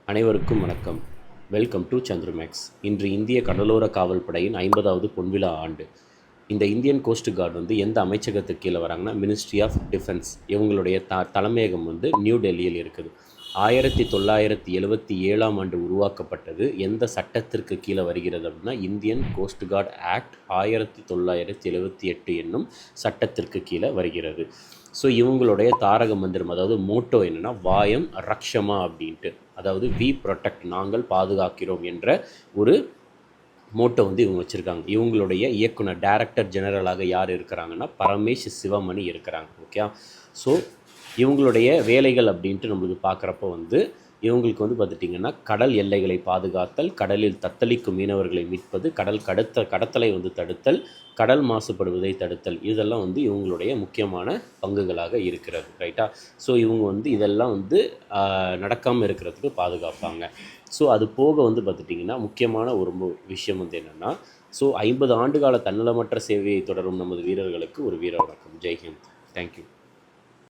அனைவருக்கும் வணக்கம். Welcome to சந்துருமேக்ஸ். இன்று இந்திய கடலோர காவல் படையின் 50வது பொன்விழா ஆண்டு. இந்த இந்தியன் கோஸ்ட் கார்டு வந்து எந்த அமைச்சகத்துக்கு கீழே வராங்கன்னா, மினிஸ்ட்ரி ஆஃப் டிஃபென்ஸ். இவங்களுடைய தலைமையகம் வந்து நியூ டெல்லியில் இருக்குது. 1977ஆம் ஆண்டு உருவாக்கப்பட்டது. எந்த சட்டத்திற்கு கீழே வருகிறது அப்படின்னா, இந்தியன் கோஸ்ட் கார்டு ஆக்ட் 1978 என்னும் சட்டத்திற்கு கீழே வருகிறது. ஸோ இவங்களுடைய தாரக மந்திரம், அதாவது மோட்டோ என்னென்னா, வாயம் ரக்ஷமா அப்படின்ட்டு, அதாவது வி ப்ரொடெக்ட், நாங்கள் பாதுகாக்கிறோம் என்ற ஒரு மோட்டோ வந்து இவங்க வச்சுருக்காங்க. இவங்களுடைய இயக்குனர் டைரக்டர் ஜெனரலாக யார் இருக்கிறாங்கன்னா, பரமேஷ் சிவமணி இருக்கிறாங்க. ஓகே. ஸோ இவங்களுடைய வேலைகள் அப்படின்ட்டு நம்மளுக்கு பார்க்குறப்போ வந்து, இவங்களுக்கு வந்து பார்த்துட்டிங்கன்னா, கடல் எல்லைகளை பாதுகாத்தல், கடலில் தத்தளிக்கும் மீனவர்களை மீட்பது, கடத்தலை வந்து தடுத்தல், கடல் மாசுபடுவதை தடுத்தல், இதெல்லாம் வந்து இவங்களுடைய முக்கியமான பங்குகளாக இருக்கிறது. ரைட்டா? ஸோ இவங்க வந்து இதெல்லாம் வந்து நடக்காமல் இருக்கிறதுக்கு பாதுகாப்பாங்க. ஸோ அது போக வந்து பார்த்துட்டிங்கன்னா, முக்கியமான ஒரு விஷயம் வந்து என்னென்னா, ஸோ 50 ஆண்டுகால தன்னலமற்ற சேவையை தொடரும் நமது வீரர்களுக்கு ஒரு வீர வணக்கம். ஜெய்ஹிந்த். தேங்க்யூ.